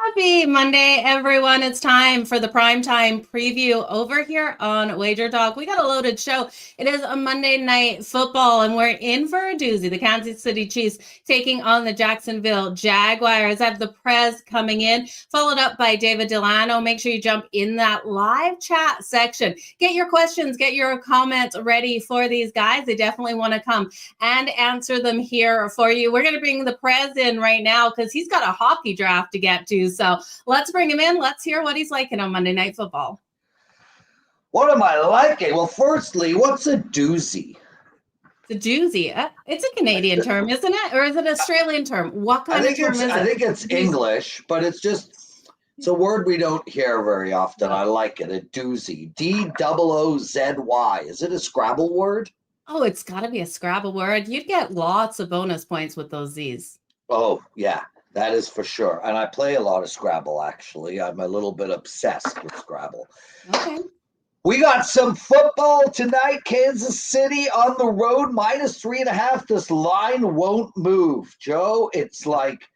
Happy Monday, everyone. It's time for the primetime preview over here on WagerTalk. We got a loaded show. It is a Monday night football, and we're in for a doozy. The Kansas City Chiefs taking on the Jacksonville Jaguars. I have the Prez coming in, followed up by David Delano. Make sure you jump in that live chat section. Get your questions, get your comments ready for these guys. They definitely want to come and answer them here for you. We're going to bring the Prez in right now because he's got a hockey draft to get to. So let's bring him in. Let's hear what he's liking on Monday Night Football. What am I liking? Well, firstly, what's a doozy? It's a doozy. It's a Canadian term, isn't it? Or is it an Australian term? What kind of term is it? I think it's English, but it's a word we don't hear very often. I like it. A doozy. D-O-O-Z-Y. Is it a Scrabble word? Oh, it's got to be a Scrabble word. You'd get lots of bonus points with those Z's. Oh, yeah. That is for sure. And I play a lot of Scrabble, actually. I'm a little bit obsessed with Scrabble. Okay. We got some football tonight. Kansas City on the road, -3.5. This line won't move. Joe, it's like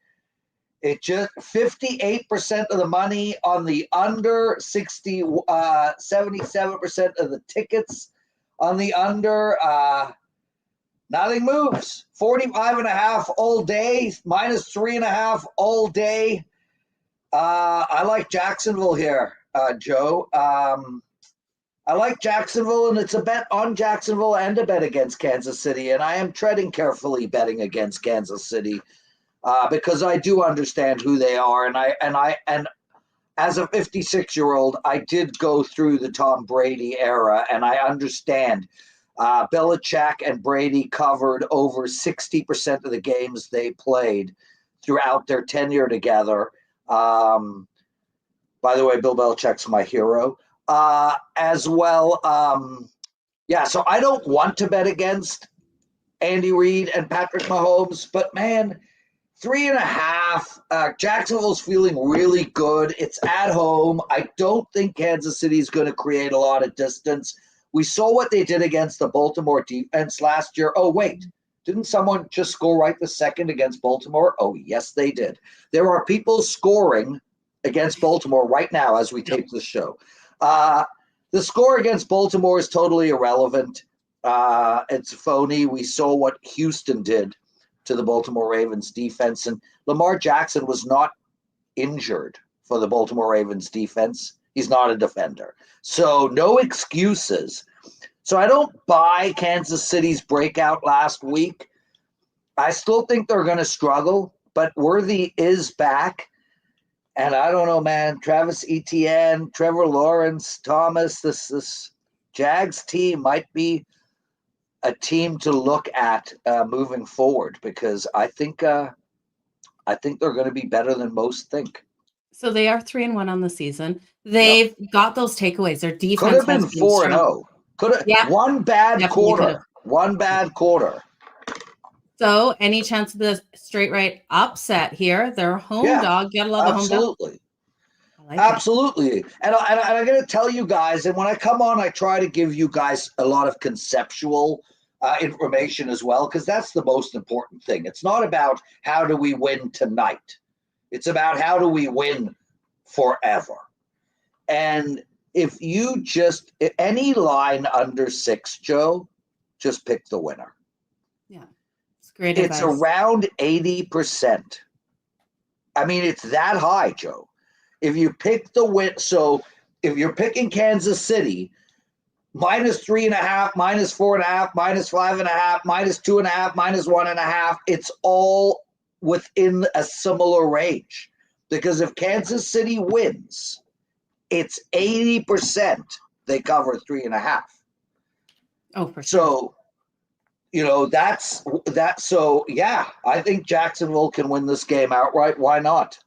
it just 58% of the money on the under, 77% of the tickets on the under. Nothing moves. 45.5 all day, -3.5 all day. I like Jacksonville here, Joe. I like Jacksonville, and it's a bet on Jacksonville and a bet against Kansas City. And I am treading carefully betting against Kansas City because I do understand who they are. And as a 56-year-old, I did go through the Tom Brady era, and I understand. Belichick and Brady covered over 60% of the games they played throughout their tenure together. By the way, Bill Belichick's my hero as well. So I don't want to bet against Andy Reid and Patrick Mahomes, but man, 3.5. Jacksonville's feeling really good. It's at home. I don't think Kansas City is going to create a lot of distance. We saw what they did against the Baltimore defense last year. Oh, wait, didn't someone just score right this second against Baltimore? Oh, yes, they did. There are people scoring against Baltimore right now as we tape this show. The score against Baltimore is totally irrelevant. It's phony. We saw what Houston did to the Baltimore Ravens defense, and Lamar Jackson was not injured for the Baltimore Ravens defense. He's not a defender. So no excuses. So I don't buy Kansas City's breakout last week. I still think they're going to struggle, but Worthy is back. And I don't know, man, Travis Etienne, Trevor Lawrence, Thomas, this Jags team might be a team to look at moving forward because I think they're going to be better than most think. So they are 3-1 on the season. They've got those takeaways. Their defense could have been 4-0. Could have one bad quarter. One bad quarter. So any chance of the straight right upset here? They're home dog. You gotta love a home dog. Absolutely. And I'm going to tell you guys, and when I come on, I try to give you guys a lot of conceptual information as well, because that's the most important thing. It's not about how do we win tonight. It's about how do we win forever. And if you any line under 6, Joe, just pick the winner. Yeah. It's great advice. It's around 80%. I mean, it's that high, Joe. If you pick the win, so if you're picking Kansas City, -3.5, -4.5, -5.5, -2.5, -1.5, it's all within a similar range. Because if Kansas City wins, it's 80% they cover 3.5. Oh, for sure. So, that's that. So, yeah, I think Jacksonville can win this game outright. Why not?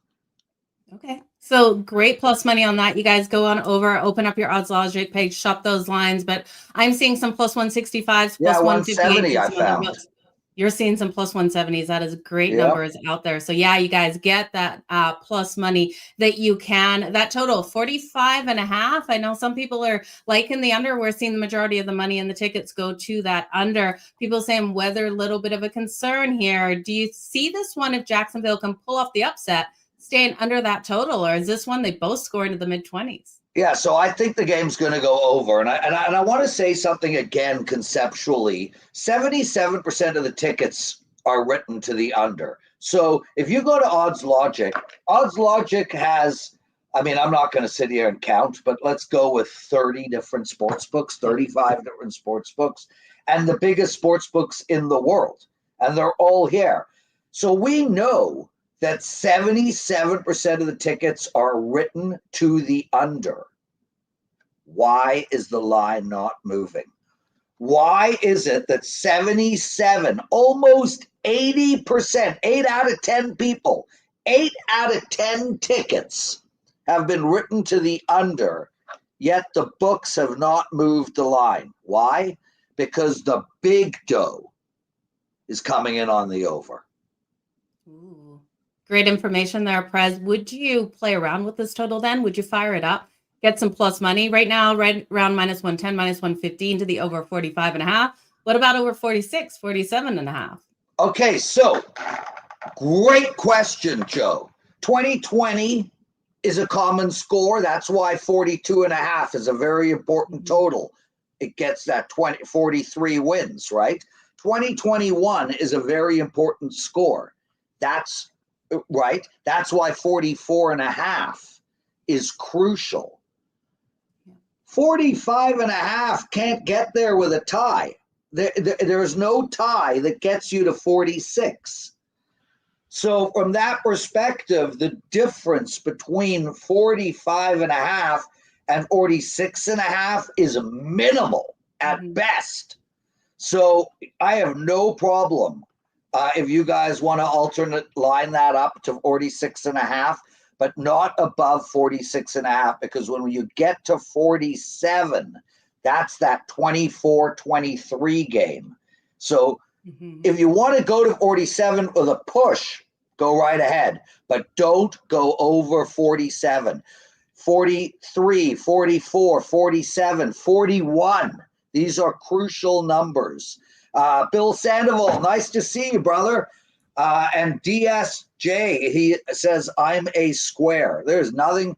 Okay. So great plus money on that. You guys go on over, open up your odds logic page, shop those lines. But I'm seeing some plus 165s, plus 170. I found. You're seeing some plus 170s. That is great numbers out there. So yeah, you guys get that plus money that you can. That total 45.5. I know some people are liking the under. We're seeing the majority of the money and the tickets go to that under. People saying weather, a little bit of a concern here. Do you see this one if Jacksonville can pull off the upset? staying under that total, or is this one they both score into the mid-20s? Yeah, so I think the game's going to go over, and I want to say something again conceptually. 77% of the tickets are written to the under. So if you go to Odds Logic has, I mean, I'm not going to sit here and count, but let's go with 30 different sports books, 35 different sports books, and the biggest sports books in the world, and they're all here. So we know that 77% of the tickets are written to the under. Why is the line not moving? Why is it that 77, almost 80%, 8 out of 10 people, 8 out of 10 tickets have been written to the under, yet the books have not moved the line? Why? Because the big dough is coming in on the over. Ooh, great information there, Prez. Would you play around with this total then? Would you fire it up? Get some plus money right now, right around -110, -115 to the over 45.5. What about over 46, 47.5? Okay, so great question, Joe. 2020 is a common score. That's why 42.5 is a very important total. It gets that 43 wins, right? 2021 is a very important score. That's right. That's why 44.5 is crucial. 45.5 can't get there with a tie. There's no tie that gets you to 46. So from that perspective, the difference between 45.5 and 46.5 is minimal at best. So I have no problem if you guys want to alternate line that up to 46.5, but not above 46.5, because when you get to 47, that's that 24-23 game. So if you want to go to 47 with a push, go right ahead, but don't go over 47. 43, 44, 47, 41. These are crucial numbers. Bill Sandoval, nice to see you, brother. And DSJ, he says, I'm a square. There's nothing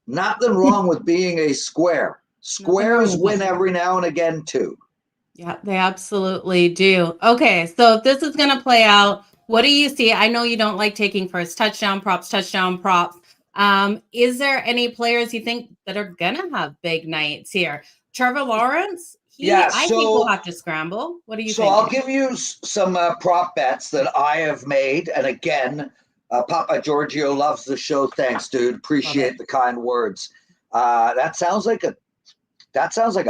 wrong with being a square. Squares win every now and again, too. Yeah, they absolutely do. Okay, so if this is going to play out, what do you see? I know you don't like taking first touchdown props. Is there any players you think that are going to have big nights here? Trevor Lawrence? I think we'll have to scramble. What do you think? So I'll give you some prop bets that I have made. And again, Papa Giorgio loves the show. Thanks, dude. Appreciate the kind words. That sounds like a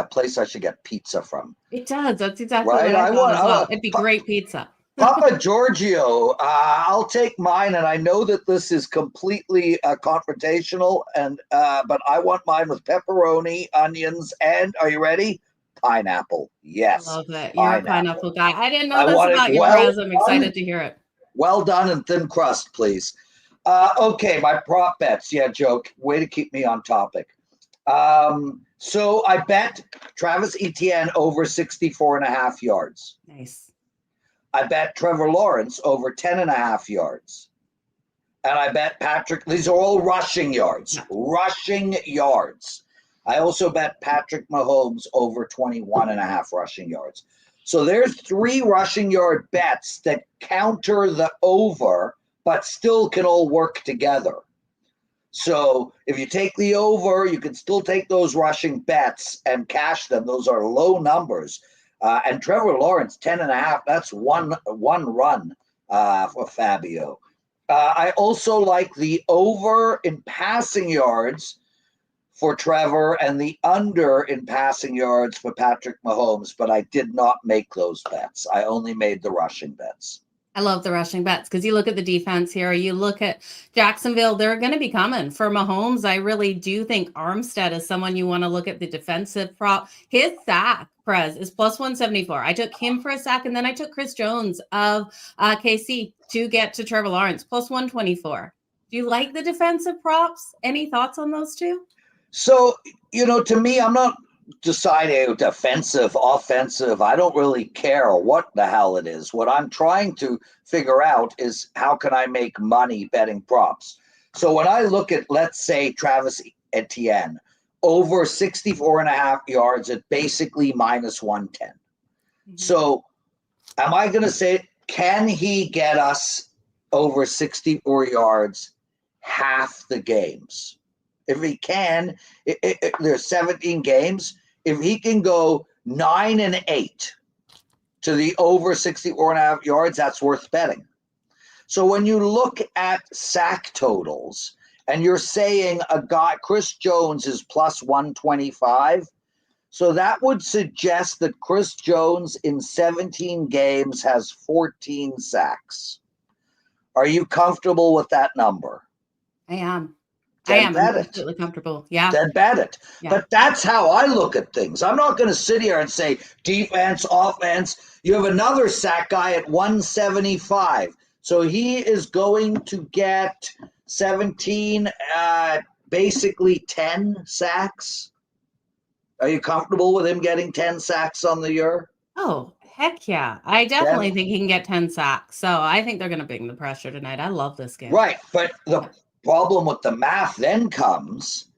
place I should get pizza from. It does. That's exactly what I thought as well. It'd be great pizza. Papa Giorgio, I'll take mine, and I know that this is completely confrontational, but I want mine with pepperoni, onions, and are you ready? Pineapple. Yes. I love it. You're a pineapple guy. I didn't know this about you, Prez. I'm excited to hear it. Well done and thin crust, please. Okay, my prop bets. Yeah, Joe, way to keep me on topic. So I bet Travis Etienne over 64.5 yards. Nice. I bet Trevor Lawrence over 10.5 yards. And I bet Patrick, these are all rushing yards. Rushing yards. I also bet Patrick Mahomes over 21.5 rushing yards. So there's 3 rushing yard bets that counter the over, but still can all work together. So if you take the over, you can still take those rushing bets and cash them. Those are low numbers. And Trevor Lawrence, 10.5, that's one run for Fabio. I also like the over in passing yards for Trevor and the under in passing yards for Patrick Mahomes, but I did not make those bets. I only made the rushing bets. I love the rushing bets because you look at the defense here. You look at Jacksonville, they're going to be coming. For Mahomes, I really do think Armstead is someone you want to look at the defensive prop. His sack, Prez, is plus 174. I took him for a sack, and then I took Chris Jones of KC to get to Trevor Lawrence, plus 124. Do you like the defensive props? Any thoughts on those two? So, to me, I'm not deciding defensive, offensive. I don't really care what the hell it is. What I'm trying to figure out is how can I make money betting props. So when I look at, let's say, Travis Etienne, over 64.5 yards at basically minus 110. Mm-hmm. So am I going to say, can he get us over 64 yards half the games? If he can, there's 17 games. If he can go 9-8 to the over 64.5 yards, that's worth betting. So when you look at sack totals and you're saying a guy, Chris Jones is plus 125, so that would suggest that Chris Jones in 17 games has 14 sacks. Are you comfortable with that number? I am. Then bet I'm it. completely comfortable. Yeah. Then bet it. Yeah. But that's how I look at things. I'm not going to sit here and say defense, offense. You have another sack guy at 175. So he is going to get 17, basically 10 sacks. Are you comfortable with him getting 10 sacks on the year? Oh, heck yeah. I definitely think he can get 10 sacks. So I think they're going to bring the pressure tonight. I love this game. Right. But the problem with the math then comes,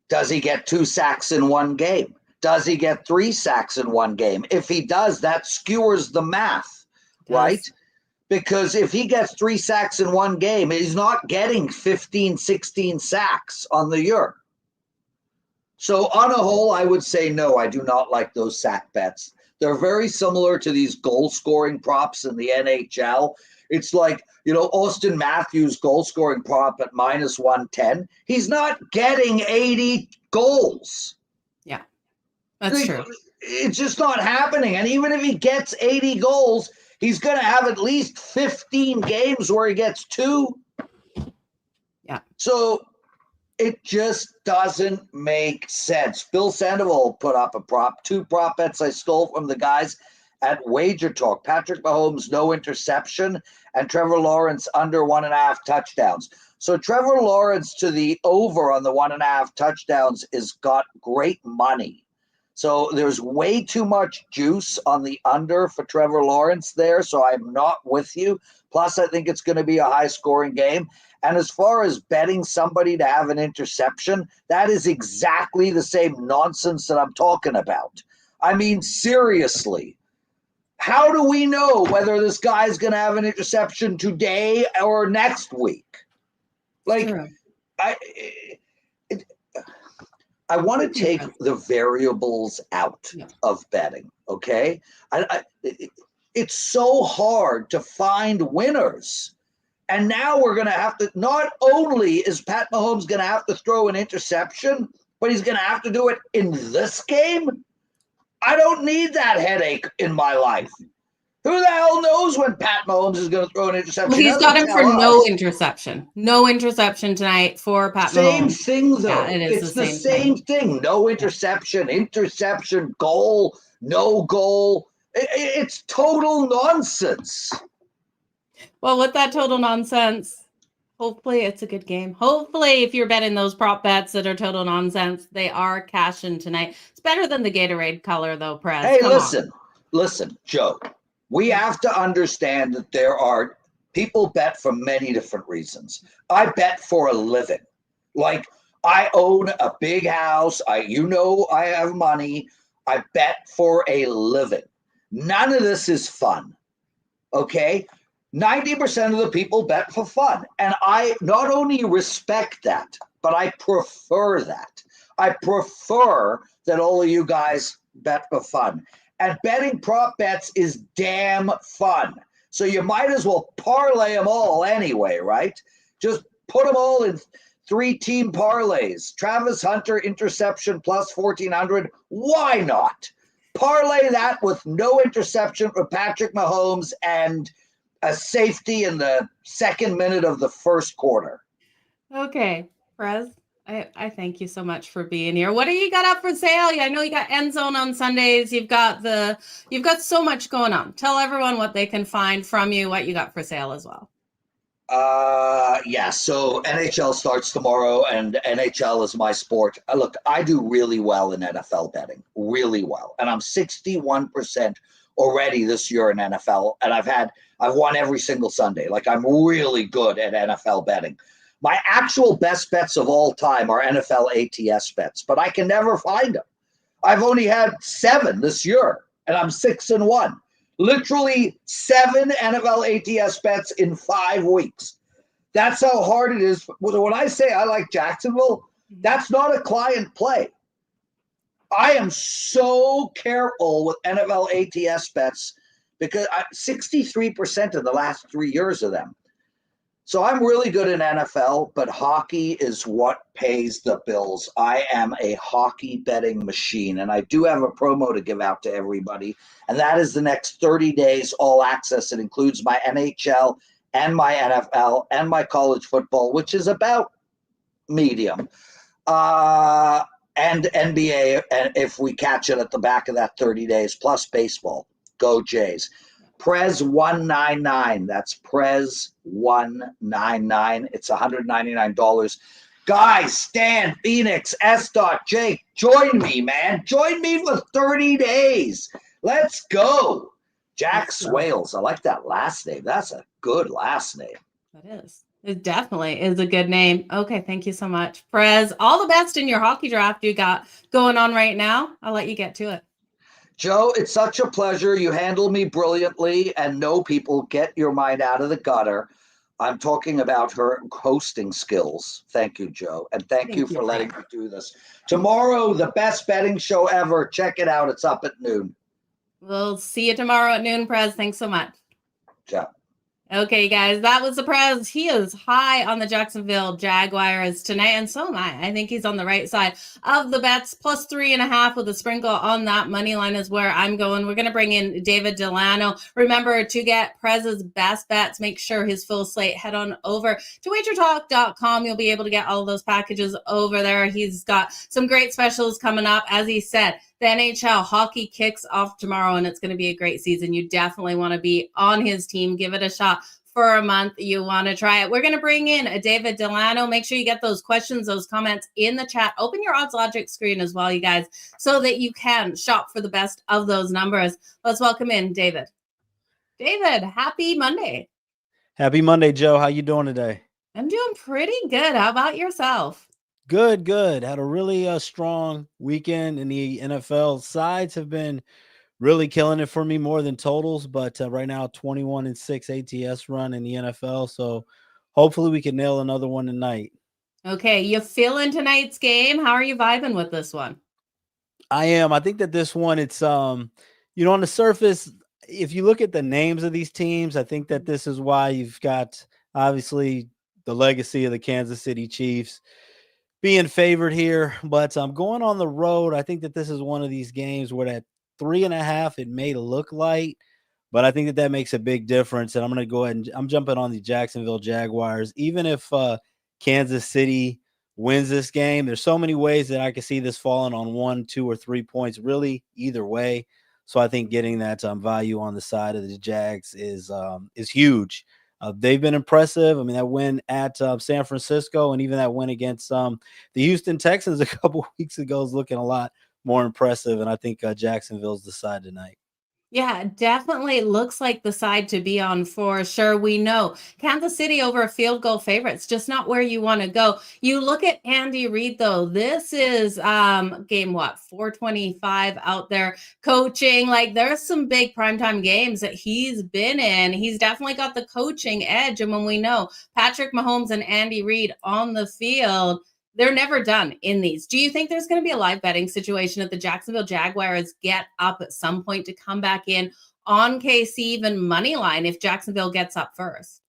does he get 2 sacks in one game? Does he get 3 sacks in one game? If he does, that skewers the math, right? Because if he gets 3 sacks in one game, he's not getting 15, 16 sacks on the year. So on a whole, I would say no, I do not like those sack bets. They're very similar to these goal scoring props in the NHL. It's like, Austin Matthews goal scoring prop at minus 110. He's not getting 80 goals. Yeah, that's true. It's just not happening. And even if he gets 80 goals, he's going to have at least 15 games where he gets 2. Yeah. So it just doesn't make sense. Bill Sandoval put up a prop, 2 prop bets I stole from the guys at WagerTalk. Patrick Mahomes, no interception, and Trevor Lawrence under 1.5 touchdowns. So Trevor Lawrence to the over on the 1.5 touchdowns is got great money. So there's way too much juice on the under for Trevor Lawrence there. So I'm not with you. Plus, I think it's going to be a high scoring game. And as far as betting somebody to have an interception, that is exactly the same nonsense that I'm talking about. I mean, seriously, how do we know whether this guy's going to have an interception today or next week? Like, I want to take the variables out of betting, okay? It's so hard to find winners. And now we're going to have to, not only is Pat Mahomes going to have to throw an interception, but he's going to have to do it in this game? I don't need that headache in my life. Who the hell knows when Pat Mahomes is going to throw an interception? Well, he's got him for no interception. No interception tonight for Pat Mahomes. Same thing, though. Yeah, it's the same thing. No interception, interception, goal, no goal. It's total nonsense. Well, with that total nonsense, hopefully it's a good game. Hopefully, if you're betting those prop bets that are total nonsense, they are cashing tonight. It's better than the Gatorade color, though, Prez. Hey, listen, Joe. We have to understand that there are people bet for many different reasons. I bet for a living. Like, I own a big house. I have money. I bet for a living. None of this is fun. Okay? 90% of the people bet for fun. And I not only respect that, but I prefer that. I prefer that all of you guys bet for fun. And betting prop bets is damn fun. So you might as well parlay them all anyway, right? Just put them all in 3-team parlays. Travis Hunter interception plus 1,400. Why not? Parlay that with no interception for Patrick Mahomes and a safety in the second minute of the first quarter. Okay, Prez. I thank you so much for being here. What do you got up for sale? I know you got End Zone on Sundays. You've got so much going on. Tell everyone what they can find from you, what you got for sale as well. So NHL starts tomorrow, and NHL is my sport. Look, I do really well in NFL betting, really well. And I'm 61% already this year in NFL, and I've won every single Sunday. Like, I'm really good at NFL betting. My actual best bets of all time are NFL ATS bets, but I can never find them. I've only had 7 this year, and I'm 6-1. Literally 7 NFL ATS bets in 5 weeks. That's how hard it is. When I say I like Jacksonville, that's not a client play. I am so careful with NFL ATS bets because 63% in the last 3 years of them. So I'm really good in NFL, but hockey is what pays the bills. I am a hockey betting machine, and I do have a promo to give out to everybody, and that is the next 30 days all access. It includes my NHL and my NFL and my college football, which is about medium, and NBA, and if we catch it at the back of that 30 days, plus baseball. Go Jays. Prez 199. That's Prez 199. It's $199. Guys, Stan, Phoenix, S. Jake, join me, man. Join me for 30 days. Let's go. Jack Swales. I like that last name. That's a good last name. That is. It definitely is a good name. Okay, thank you so much. Prez, all the best in your hockey draft you got going on right now. I'll let you get to it. Joe, it's such a pleasure. You handle me brilliantly, and no, people, get your mind out of the gutter. I'm talking about her hosting skills. Thank you, Joe. And thank you for letting me do this. Tomorrow, the best betting show ever. Check it out. It's up at noon. We'll see you tomorrow at noon, Prez. Thanks so much. Ciao. Okay, guys, that was the Prez. He is high on the Jacksonville Jaguars tonight, and so am I. I think he's on the right side of the bets. Plus 3.5 with a sprinkle on that money line is where I'm going. We're going to bring in David Delano. Remember, to get Prez's best bets, make sure his full slate, head on over to WagerTalk.com. You'll be able to get all of those packages over there. He's got some great specials coming up. As he said, the NHL hockey kicks off tomorrow, and it's going to be a great season. You definitely want to be on his team. Give it a shot for a month. You want to try it. We're going to bring in David Delano. Make sure you get those questions, those comments in the chat. Open your Odds Logic screen as well, you guys, so that you can shop for the best of those numbers. Let's welcome in David. David, happy Monday. Happy Monday, Joe. How you doing today? I'm doing pretty good. How about yourself? Good. Had a really strong weekend in the NFL. Sides have been really killing it for me more than totals, but right now 21-6 ATS run in the NFL. So hopefully we can nail another one tonight. Okay, you feeling tonight's game? How are you vibing with this one? I am. I think that this one, it's on the surface, if you look at the names of these teams, I think that this is why you've got obviously the legacy of the Kansas City Chiefs being favored here, but I'm going on the road. I think that this is one of these games where that 3.5, it may look light, but I think that makes a big difference. And I'm going to go ahead and I'm jumping on the Jacksonville Jaguars. Even if Kansas City wins this game, there's so many ways that I could see this falling on 1, 2, or 3 points, really either way. So I think getting that value on the side of the Jags is huge. They've been impressive. I mean, that win at San Francisco and even that win against the Houston Texans a couple weeks ago is looking a lot more impressive. And I think Jacksonville's the side tonight. Yeah, definitely looks like the side to be on for sure. We know Kansas City over a field goal favorite. It's just not where you want to go. You look at Andy Reid, though. This is game 425 out there coaching. Like, there's some big primetime games that he's been in. He's definitely got the coaching edge. And when we know Patrick Mahomes and Andy Reid on the field, they're never done in these. Do you think there's going to be a live betting situation if the Jacksonville Jaguars get up at some point to come back in on KC, even money line, if Jacksonville gets up first?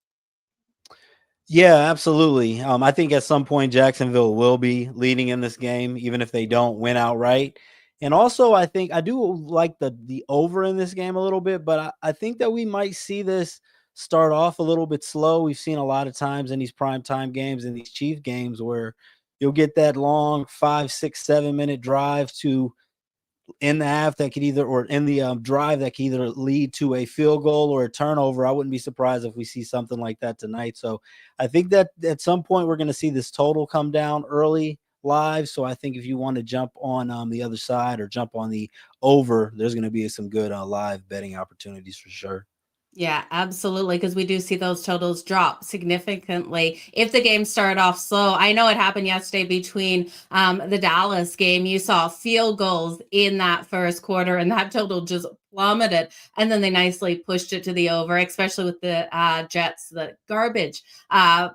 Yeah, absolutely. I think at some point Jacksonville will be leading in this game, even if they don't win outright. And also, I think I do like the over in this game a little bit, but I think that we might see this start off a little bit slow. We've seen a lot of times in these primetime games and these Chief games where you'll get that long 5, 6, 7 minute drive to in the half that could either, or in the drive that could either lead to a field goal or a turnover. I wouldn't be surprised if we see something like that tonight. So I think that at some point we're going to see this total come down early live. So I think if you want to jump on the other side or jump on the over, there's going to be some good live betting opportunities for sure. Yeah, absolutely. Because we do see those totals drop significantly if the game started off slow. I know it happened yesterday between the Dallas game. You saw field goals in that first quarter, and that total just plummeted. And then they nicely pushed it to the over, especially with the Jets, the garbage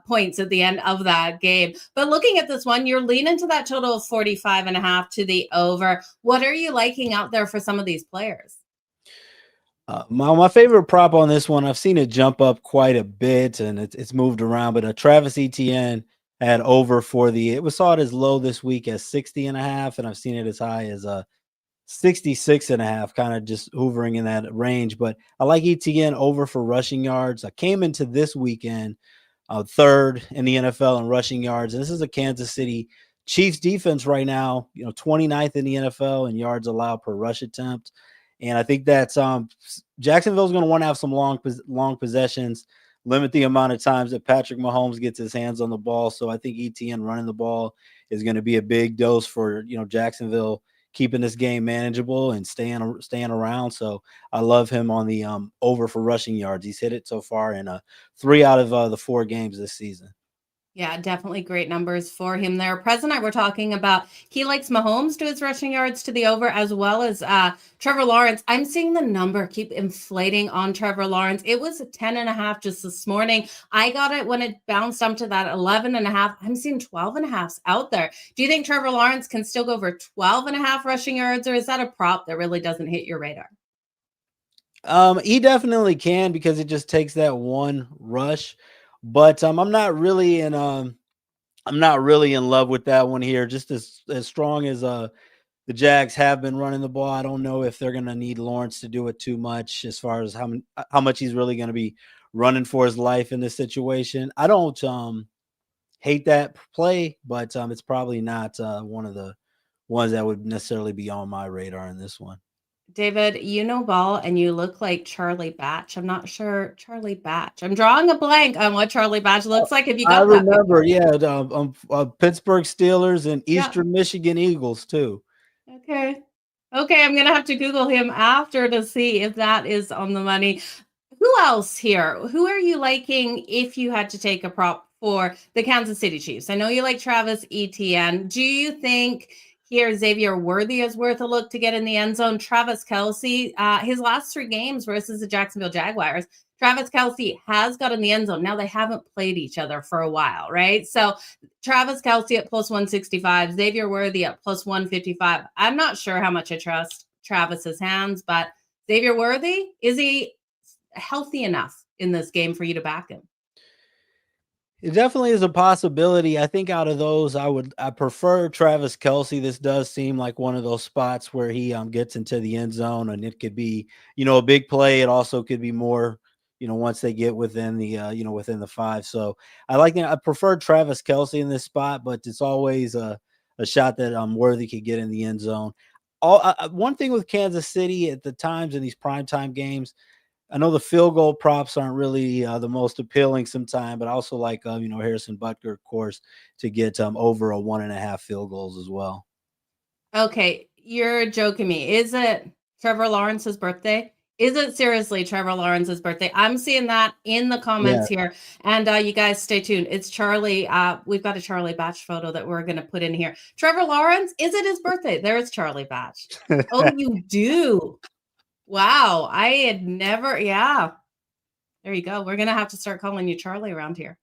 points at the end of that game. But looking at this one, you're leaning to that total of 45.5 to the over. What are you liking out there for some of these players? My favorite prop on this one, I've seen it jump up quite a bit and it's moved around, but Travis Etienne had over for it was saw it as low this week as 60.5, and I've seen it as high as 66.5, kind of just hovering in that range. But I like Etienne over for rushing yards. I came into this weekend third in the NFL in rushing yards. And this is a Kansas City Chiefs defense right now, 29th in the NFL in yards allowed per rush attempt. And I think that Jacksonville's going to want to have some long possessions, limit the amount of times that Patrick Mahomes gets his hands on the ball. So I think ETN running the ball is going to be a big dose for Jacksonville keeping this game manageable and staying around. So I love him on the over for rushing yards. He's hit it so far in 3 out of the 4 games this season. Yeah, definitely great numbers for him there. Prez and I were talking about he likes Mahomes to his rushing yards to the over, as well as Trevor Lawrence. I'm seeing the number keep inflating on Trevor Lawrence. It was 10.5 just this morning. I got it when it bounced up to that 11.5. I'm seeing 12.5s out there. Do you think Trevor Lawrence can still go over 12.5 rushing yards, or is that a prop that really doesn't hit your radar? He definitely can, because it just takes that one rush. But I'm not really in love with that one here. Just as strong as the Jags have been running the ball, I don't know if they're going to need Lawrence to do it too much as far as how much he's really going to be running for his life in this situation. I don't hate that play, but it's probably not one of the ones that would necessarily be on my radar in this one. David, you know ball and you look like Charlie Batch. I'm not sure Charlie Batch. I'm drawing a blank on what Charlie Batch looks like. Have you got that? I remember, Pittsburgh Steelers and Eastern Michigan Eagles too. Okay. Okay, I'm gonna have to Google him after to see if that is on the money. Who else here? Who are you liking if you had to take a prop for the Kansas City Chiefs? I know you like Travis Etienne. Do you think here Xavier Worthy is worth a look to get in the end zone? Travis Kelce, his last 3 games versus the Jacksonville Jaguars, Travis Kelce has got in the end zone. Now they haven't played each other for a while, right? So Travis Kelce at plus 165, Xavier Worthy at plus 155. I'm not sure how much I trust Travis's hands, but Xavier Worthy, is he healthy enough in this game for you to back him? It definitely is a possibility. I think out of those, I prefer Travis Kelce. This does seem like one of those spots where he gets into the end zone, and it could be a big play. It also could be more once they get within the within the 5. So I prefer Travis Kelce in this spot, but it's always a shot that Worthy could get in the end zone. One thing with Kansas City at the times in these primetime games, I know the field goal props aren't really the most appealing sometimes, but I also like Harrison Butker, of course, to get over a 1.5 field goals as well. Okay, you're joking me. Is it Trevor Lawrence's birthday? Is it seriously Trevor Lawrence's birthday? I'm seeing that in the comments here. And you guys stay tuned. It's Charlie. We've got a Charlie Batch photo that we're going to put in here. Trevor Lawrence, is it his birthday? There's Charlie Batch. Oh, you do. Wow. I had never. Yeah. There you go. We're going to have to start calling you Charlie around here.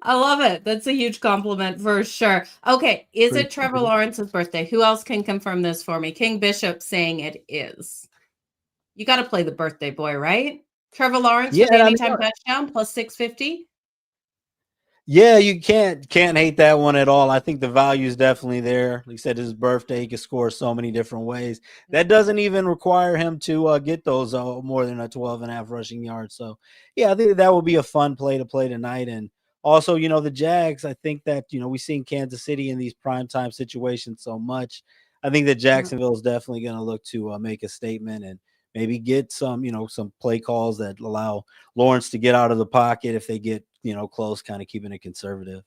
I love it. That's a huge compliment for sure. Okay. Is it Trevor Lawrence's birthday? Who else can confirm this for me? King Bishop saying it is. You got to play the birthday boy, right? Trevor Lawrence for the anytime touchdown plus 650. Yeah, you can't hate that one at all. I think the value is definitely there. Like you said, his birthday, he can score so many different ways. That doesn't even require him to get those more than a 12.5 rushing yards. So, yeah, I think that would be a fun play to play tonight. And also, the Jags, I think that, we've seen Kansas City in these primetime situations so much. I think that Jacksonville is definitely going to look to make a statement and maybe get some play calls that allow Lawrence to get out of the pocket if they get close, kind of keeping it conservative.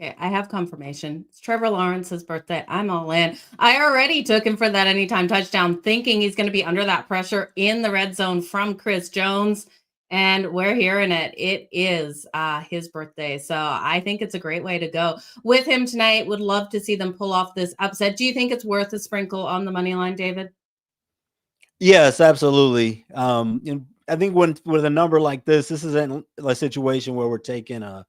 Okay, I have confirmation. It's Trevor Lawrence's birthday. I'm all in. I already took him for that anytime touchdown, thinking he's going to be under that pressure in the red zone from Chris Jones. And we're hearing it. It is his birthday. So I think it's a great way to go with him tonight. Would love to see them pull off this upset. Do you think it's worth a sprinkle on the money line, David? Yes, absolutely. I think with a number like this isn't a situation where we're taking a,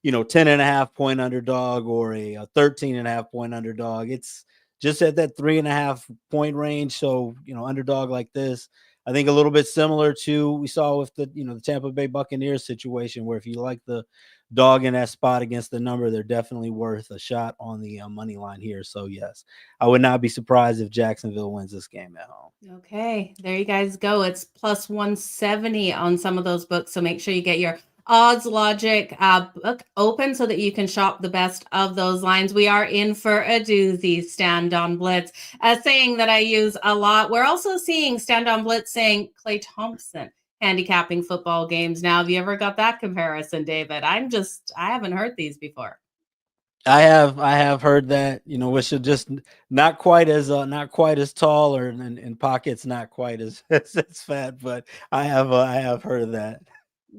10.5 point underdog or a 13.5 point underdog. It's just at that 3.5 point range. So, underdog like this, I think a little bit similar to we saw with the Tampa Bay Buccaneers situation, where if you like the dog in that spot against the number, they're definitely worth a shot on the money line here. So yes, I would not be surprised if Jacksonville wins this game at home. Okay, there you guys go. It's plus 170 on some of those books. So make sure you get your odds logic book open so that you can shop the best of those lines. We are in for a doozy. Stand on Blitz, a saying that I use a lot. We're also seeing Stand on Blitz saying Clay Thompson handicapping football games. Now, have you ever got that comparison, David? I haven't heard these before. I have heard that, which are just not quite as tall, or in pockets not quite as fat, but I have heard of that.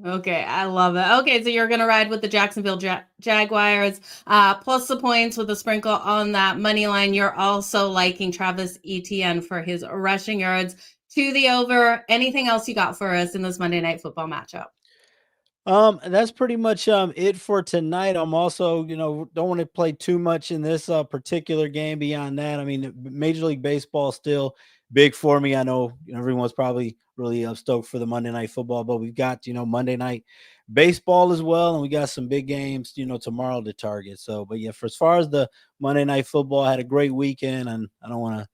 Okay, I love it. Okay, so you're going to ride with the Jacksonville Jaguars, plus the points with a sprinkle on that money line. You're also liking Travis Etienne for his rushing yards to the over. Anything else you got for us in this Monday Night Football matchup? That's pretty much it for tonight. I'm also, don't want to play too much in this particular game beyond that. I mean, Major League Baseball is still big for me. I know, everyone's probably really stoked for the Monday Night Football, but we've got, Monday Night Baseball as well, and we got some big games, tomorrow to target. So, but yeah, for as far as the Monday Night Football, I had a great weekend, and I don't want to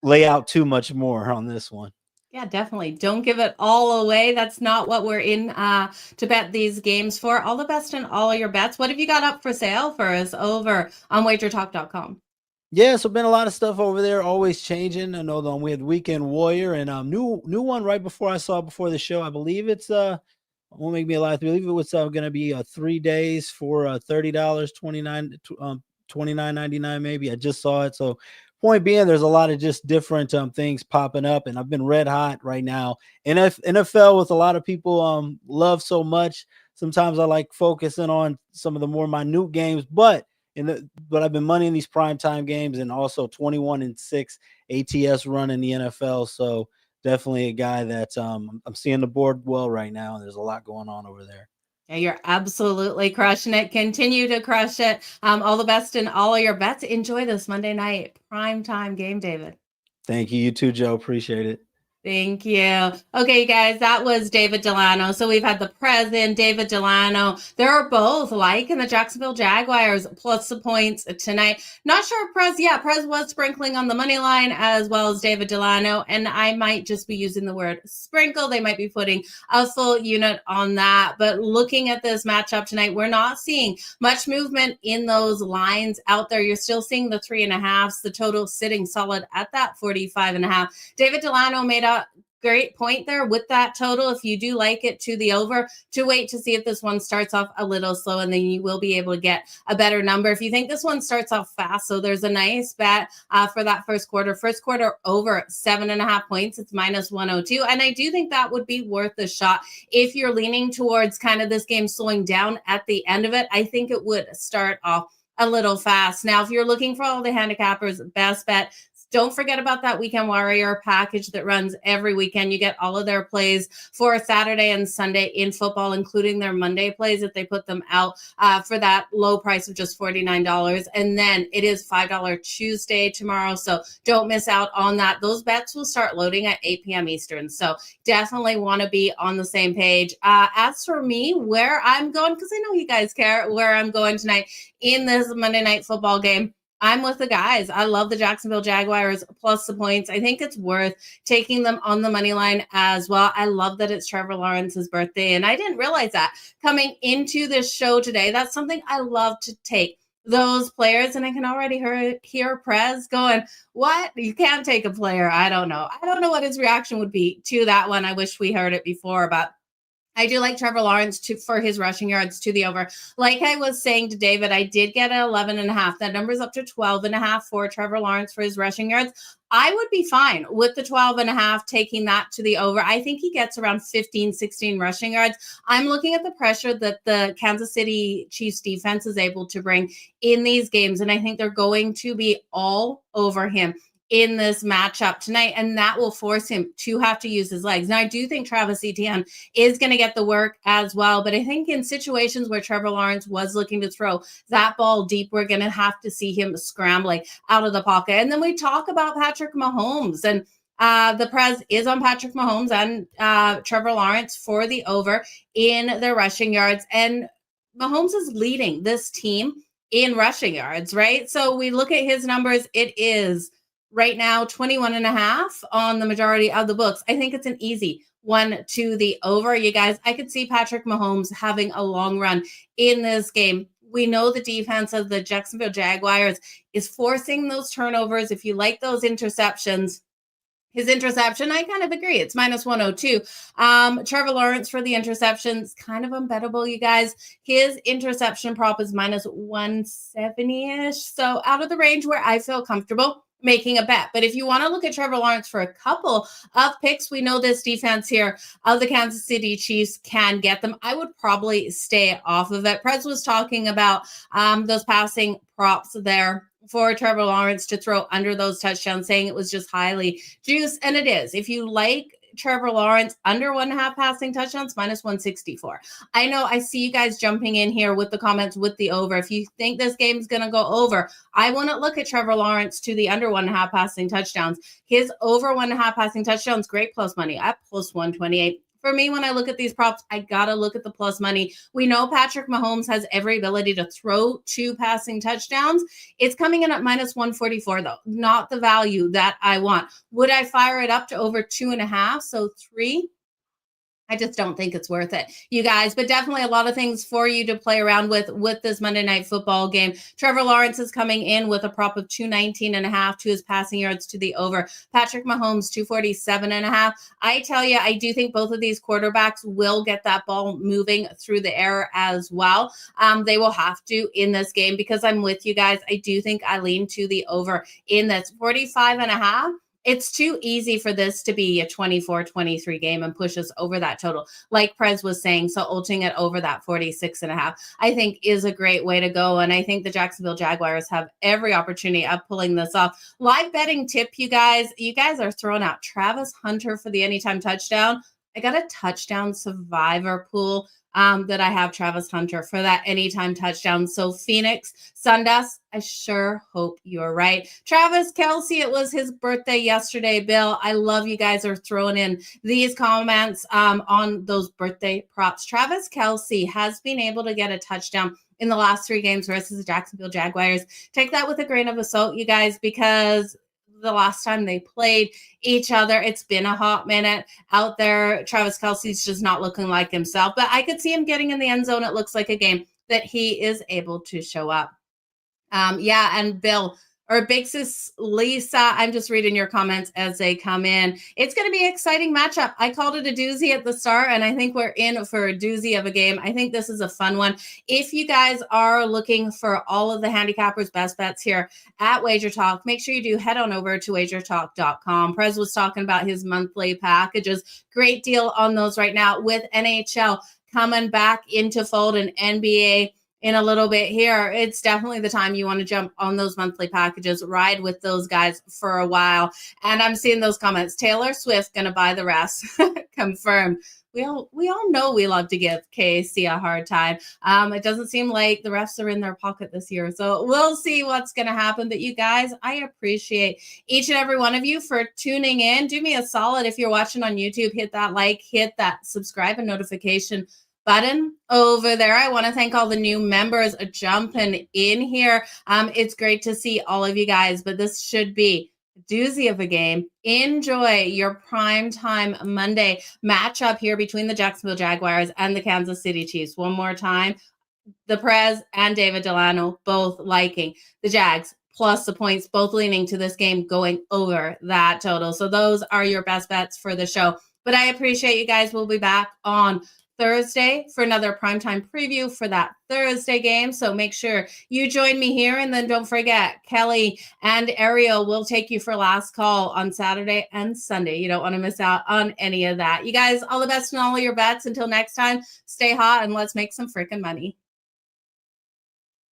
lay out too much more on this one. Yeah, definitely. Don't give it all away. That's not what we're in to bet these games for. All the best in all of your bets. What have you got up for sale for us over on WagerTalk.com? Yeah, so been a lot of stuff over there, always changing. I know we had Weekend Warrior and new one right before the show. I believe it's won't make me lie. I believe it was going to be 3 days for $30, 29.99 maybe. I just saw it. So point being, there's a lot of just different things popping up, and I've been red hot right now. NFL with a lot of people love so much. Sometimes I like focusing on some of the more minute games, but I've been moneying these primetime games, and also 21-6 ATS run in the NFL. So definitely a guy that I'm seeing the board well right now, and there's a lot going on over there. Yeah, you're absolutely crushing it. Continue to crush it. All the best in all of your bets. Enjoy this Monday night primetime game, David. Thank you. You too, Joe. Appreciate it. Thank you. Okay, guys, that was David Delano. So we've had the Prez and David Delano. They're both liking the Jacksonville Jaguars plus the points tonight. Not sure Prez. Yeah, Prez was sprinkling on the money line as well as David Delano. And I might just be using the word sprinkle. They might be putting a full unit on that. But looking at this matchup tonight, we're not seeing much movement in those lines out there. You're still seeing the 3.5s, the total sitting solid at that 45.5. David Delano made a great point there with that total. If you do like it to the over, to wait to see if this one starts off a little slow, and then you will be able to get a better number. If you think this one starts off fast, so there's a nice bet for that first quarter. First quarter over 7.5 points. It's minus 102. And I do think that would be worth a shot. If you're leaning towards kind of this game slowing down at the end of it, I think it would start off a little fast. Now, if you're looking for all the handicappers, best bet, don't forget about that Weekend Warrior package that runs every weekend. You get all of their plays for Saturday and Sunday in football, including their Monday plays if they put them out for that low price of just $49. And then it is $5 Tuesday tomorrow. So don't miss out on that. Those bets will start loading at 8 p.m. Eastern. So definitely want to be on the same page. As for me, where I'm going, because I know you guys care where I'm going tonight in this Monday Night Football game, I'm with the guys. I love the Jacksonville Jaguars plus the points. I think it's worth taking them on the money line as well. I love that it's Trevor Lawrence's birthday, and I didn't realize that coming into this show today. That's something I love to take those players, and I can already hear Prez going, what? You can't take a player. I don't know. I don't know what his reaction would be to that one. I wish we heard it before, but I do like Trevor Lawrence for his rushing yards to the over. Like I was saying to David, I did get an 11.5. That number's up to 12.5 for Trevor Lawrence for his rushing yards. I would be fine with the 12.5, taking that to the over. I think he gets around 15, 16 rushing yards. I'm looking at the pressure that the Kansas City Chiefs defense is able to bring in these games, and I think they're going to be all over him in this matchup tonight, and that will force him to have to use his legs. Now, I do think Travis Etienne is going to get the work as well, but I think in situations where Trevor Lawrence was looking to throw that ball deep, we're going to have to see him scrambling out of the pocket. And then we talk about Patrick Mahomes, and the Prez is on Patrick Mahomes and Trevor Lawrence for the over in their rushing yards, and Mahomes is leading this team in rushing yards, right? So we look at his numbers. It is right now 21.5 on the majority of the books. I think it's an easy one to the over. You guys, I could see Patrick Mahomes having a long run in this game. We know the defense of the Jacksonville Jaguars is forcing those turnovers. If you like those interceptions, his interception, I kind of agree. It's minus 102. Trevor Lawrence for the interceptions, kind of unbettable, you guys. His interception prop is minus 170-ish. So out of the range where I feel comfortable making a bet. But if you want to look at Trevor Lawrence for a couple of picks, we know this defense here of the Kansas City Chiefs can get them. I would probably stay off of it. Prez was talking about those passing props there for Trevor Lawrence to throw under those touchdowns, saying it was just highly juiced. And it is. If you like Trevor Lawrence under 1.5 passing touchdowns, minus 164. I know I see you guys jumping in here with the comments with the over. If you think this game's going to go over, I wouldn't look at Trevor Lawrence to the under 1.5 passing touchdowns. His over 1.5 passing touchdowns, great plus money at plus 128. For me, when I look at these props, I got to look at the plus money. We know Patrick Mahomes has every ability to throw 2 passing touchdowns. It's coming in at minus 144, though, not the value that I want. Would I fire it up to over 2.5? So 3? I just don't think it's worth it, you guys. But definitely a lot of things for you to play around with this Monday Night Football game. Trevor Lawrence is coming in with a prop of 219.5 to his passing yards to the over. Patrick Mahomes, 247.5. I tell you, I do think both of these quarterbacks will get that ball moving through the air as well. They will have to in this game because I'm with you guys. I do think I lean to the over in this 45.5. It's too easy for this to be a 24-23 game and push us over that total, like Prez was saying. So ulting it over that 46.5, I think is a great way to go. And I think the Jacksonville Jaguars have every opportunity of pulling this off. Live betting tip, you guys are throwing out Travis Hunter for the anytime touchdown. I got a touchdown survivor pool that I have Travis Hunter for that anytime touchdown. So Phoenix, Sundust, I sure hope you're right. Travis Kelce, it was his birthday yesterday, Bill. I love you guys are throwing in these comments on those birthday props. Travis Kelce has been able to get a touchdown in the last 3 games versus the Jacksonville Jaguars. Take that with a grain of salt, you guys, because the last time they played each other, it's been a hot minute out there. Travis Kelce's just not looking like himself, but I could see him getting in the end zone. It looks like a game that he is able to show up. And Bill, or Big Sis Lisa, I'm just reading your comments as they come in. It's going to be an exciting matchup. I called it a doozy at the start, and I think we're in for a doozy of a game. I think this is a fun one. If you guys are looking for all of the handicappers' best bets here at WagerTalk, make sure you do head on over to WagerTalk.com. Prez was talking about his monthly packages. Great deal on those right now with NHL coming back into fold and NBA in a little bit here. It's definitely the time you want to jump on those monthly packages, ride with those guys for a while. And I'm seeing those comments. Taylor Swift going to buy the rest. Confirmed. We all know we love to give KC a hard time. It doesn't seem like the refs are in their pocket this year. So we'll see what's going to happen. But you guys, I appreciate each and every one of you for tuning in. Do me a solid. If you're watching on YouTube, hit that like, hit that subscribe and notification button over there. I want to thank all the new members jumping in here. It's great to see all of you guys, but this should be a doozy of a game. Enjoy your primetime Monday matchup here between the Jacksonville Jaguars and the Kansas City Chiefs. One more time, the Prez and David Delano both liking the Jags plus the points, both leaning to this game going over that total. So those are your best bets for the show. But I appreciate you guys. We'll be back on Thursday for another primetime preview for that Thursday game. So make sure you join me here. And then don't forget, Kelly and Ariel will take you for last call on Saturday and Sunday. You don't want to miss out on any of that. You guys, all the best in all of your bets. Until next time, stay hot and let's make some freaking money.